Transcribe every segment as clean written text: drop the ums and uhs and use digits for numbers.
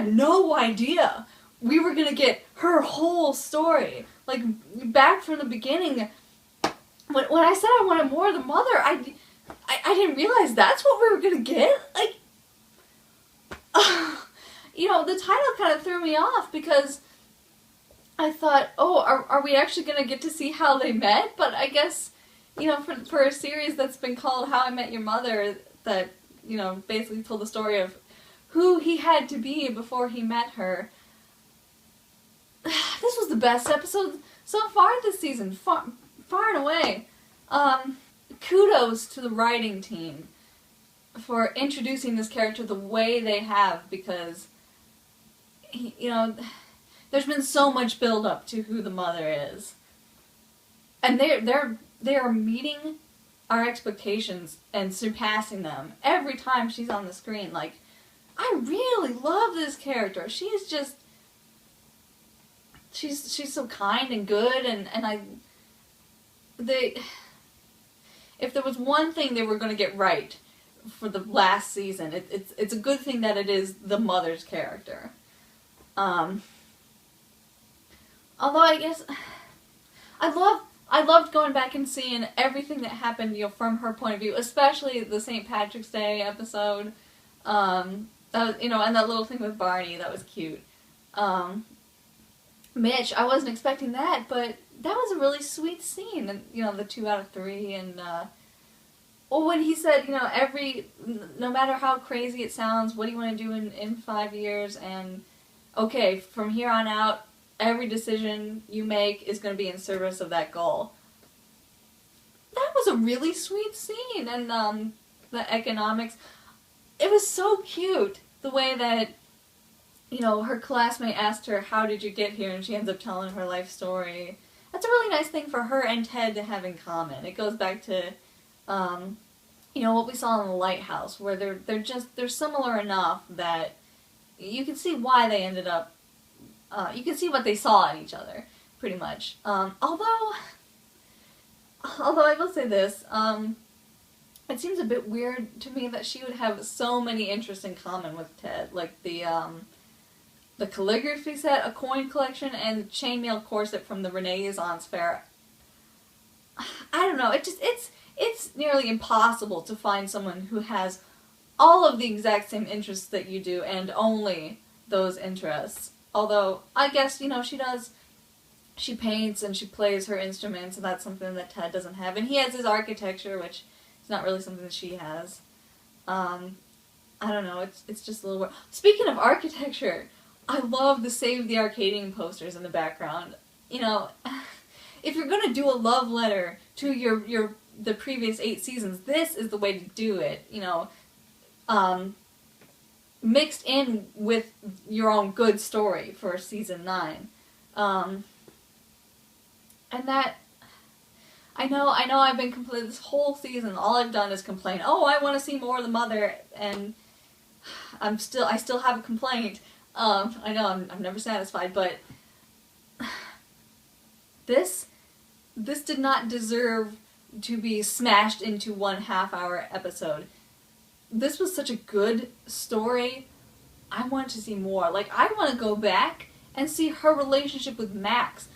had no idea we were gonna get her whole story. Like, back from the beginning, when I said I wanted more of the mother, I didn't realize that's what we were gonna get. Like, you know, the title kind of threw me off because I thought, oh, are we actually gonna get to see how they met? But I guess, you know, for a series that's been called How I Met Your Mother, that, you know, basically told the story of who he had to be before he met her. This was the best episode so far this season, far and away. Kudos to the writing team for introducing this character the way they have, because, you know, there's been so much build up to who the mother is, and they are meeting our expectations and surpassing them every time she's on the screen. Like, I really love this character. She's just, she's so kind and good, and if there was one thing they were going to get right for the last season, it's a good thing that it is the mother's character. Although I guess I loved going back and seeing everything that happened, you know, from her point of view, especially the St. Patrick's Day episode. That was, you know, and that little thing with Barney, that was cute. Mitch, I wasn't expecting that, but that was a really sweet scene, and, you know, the 2 out of 3, and well, when he said, you know, no matter how crazy it sounds, what do you want to do in 5 years, and okay, from here on out, every decision you make is going to be in service of that goal. That was a really sweet scene, and the economics, it was so cute, the way that, you know, her classmate asked her, how did you get here, and she ends up telling her life story. That's a really nice thing for her and Ted to have in common. It goes back to, you know, what we saw in The Lighthouse, where they're similar enough that you can see why they ended up, you can see what they saw in each other, pretty much. Although I will say this, it seems a bit weird to me that she would have so many interests in common with Ted, like the calligraphy set, a coin collection, and the chainmail corset from the Renaissance fair. I don't know, it's nearly impossible to find someone who has all of the exact same interests that you do, and only those interests. Although, I guess, you know, she paints and she plays her instruments, and that's something that Ted doesn't have. And he has his architecture, which is not really something that she has. I don't know, it's just a little weird. Speaking of architecture, I love the Save the Arcadian posters in the background. You know, if you're gonna do a love letter to the previous 8 seasons, this is the way to do it. You know, mixed in with your own good story for season 9. And that, I know I've been complaining this whole season, all I've done is complain, oh, I want to see more of the mother, and I still have a complaint. I know I'm never satisfied, but this did not deserve to be smashed into 1 half-hour episode. This was such a good story. I want to see more. Like, I want to go back and see her relationship with Max.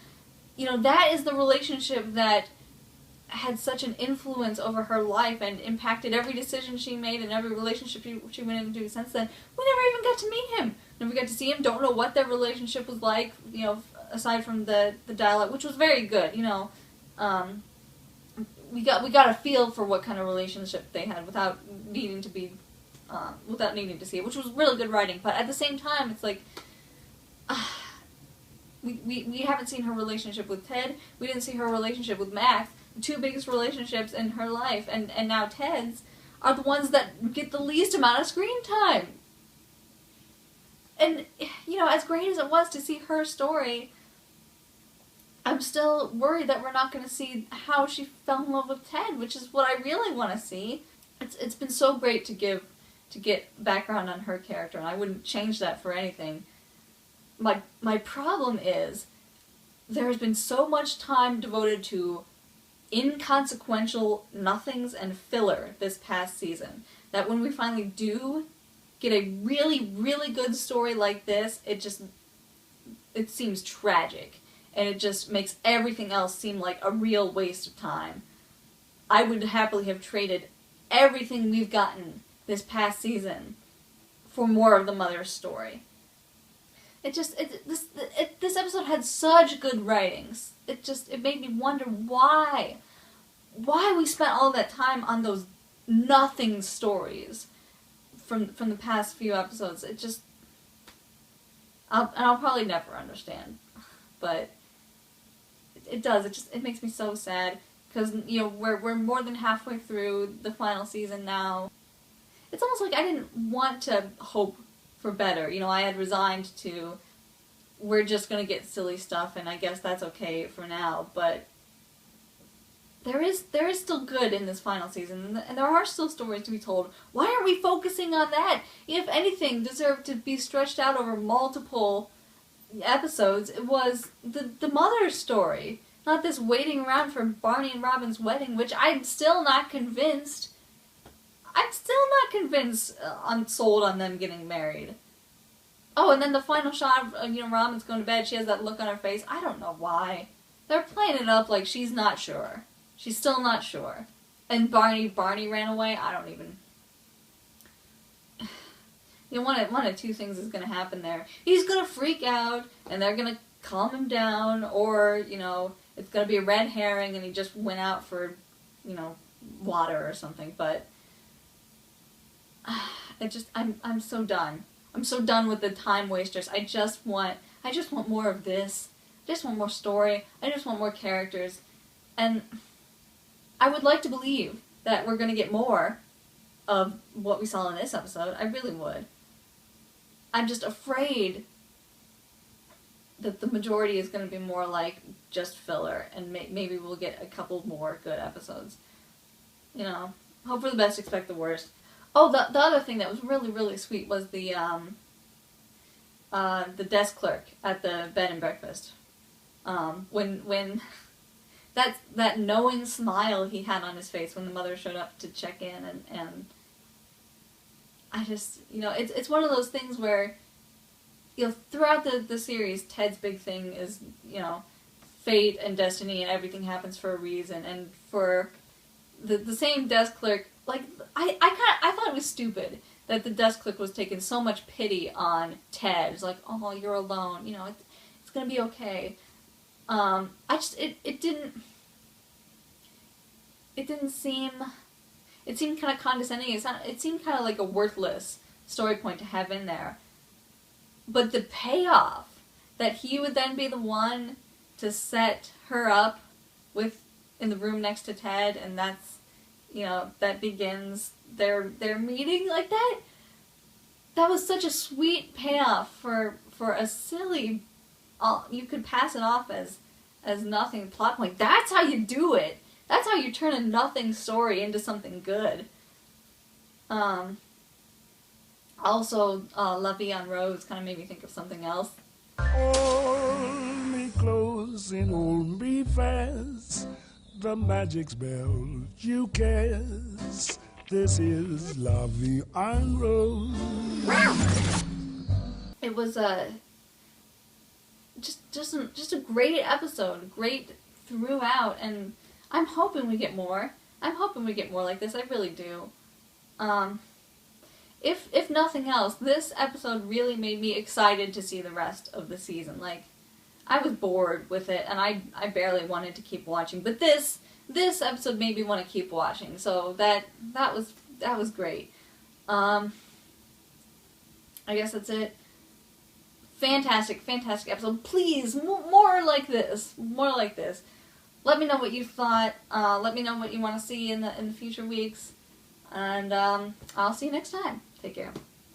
You know, that is the relationship that had such an influence over her life and impacted every decision she made and every relationship she went into since then. We never even got to meet him. Never got to see him. Don't know what their relationship was like, you know, aside from the dialogue, which was very good, you know. We got a feel for what kind of relationship they had without needing to see it, which was really good writing. But at the same time, it's like, we haven't seen her relationship with Ted. We didn't see her relationship with Max. The 2 biggest relationships in her life, and now Ted's, are the ones that get the least amount of screen time. And, you know, as great as it was to see her story, I'm still worried that we're not going to see how she fell in love with Ted, which is what I really want to see. It's been so great to get background on her character, and I wouldn't change that for anything. My problem is there has been so much time devoted to inconsequential nothings and filler this past season that when we finally do get a really, really good story like this, it seems tragic. And it just makes everything else seem like a real waste of time. I would happily have traded everything we've gotten this past season for more of the mother's story. This episode had such good writings. It made me wonder why we spent all that time on those nothing stories from the past few episodes. I'll probably never understand, but it does. It makes me so sad because we're more than halfway through the final season now. It's almost like I didn't want to hope for better. I had resigned to, we're just gonna get silly stuff, and I guess that's okay for now. But there is still good in this final season, and there are still stories to be told. Why aren't we focusing on that? If anything deserved to be stretched out over multiple episodes, it was the mother's story, not this waiting around for Barney and Robin's wedding, which I'm still not convinced. I'm sold on them getting married. Oh, and then the final shot of Robin's going to bed. She has that look on her face. I don't know why. They're playing it up like she's not sure. She's still not sure. And Barney ran away. I don't even. One of two things is going to happen there. He's going to freak out, and they're going to calm him down, or it's going to be a red herring, and he just went out for water or something. But I'm so done. I'm so done with the time wasters. I just want more of this. I just want more story. I just want more characters. And I would like to believe that we're going to get more of what we saw in this episode. I really would. I'm just afraid that the majority is going to be more like just filler, and maybe we'll get a couple more good episodes. Hope for the best, expect the worst. Oh, the other thing that was really, really sweet was the desk clerk at the bed and breakfast. When that knowing smile he had on his face when the mother showed up to check in, and I just, it's one of those things where, throughout the series, Ted's big thing is, fate and destiny, and everything happens for a reason, and for the same desk clerk, like, I thought it was stupid that the desk clerk was taking so much pity on Ted. It's like, oh, you're alone, it's gonna be okay. It seemed kind of condescending. It seemed kind of like a worthless story point to have in there. But the payoff, that he would then be the one to set her up in the room next to Ted, and that's, that begins their meeting like that. That was such a sweet payoff for a silly, you could pass it off as nothing plot point. That's how you do it. That's how you turn a nothing story into something good. Also, La Vie en Rose kind of made me think of something else. Hold me close and hold me fast. The magic spell you cast. This is La Vie en Rose. It was just a great episode, great throughout, and I'm hoping we get more. I'm hoping we get more like this. I really do. If nothing else, this episode really made me excited to see the rest of the season. Like, I was bored with it, and I barely wanted to keep watching. But this episode made me want to keep watching. So that was great. I guess that's it. Fantastic episode. Please, more like this. More like this. Let me know what you thought. Let me know what you want to see in the future weeks. And I'll see you next time. Take care.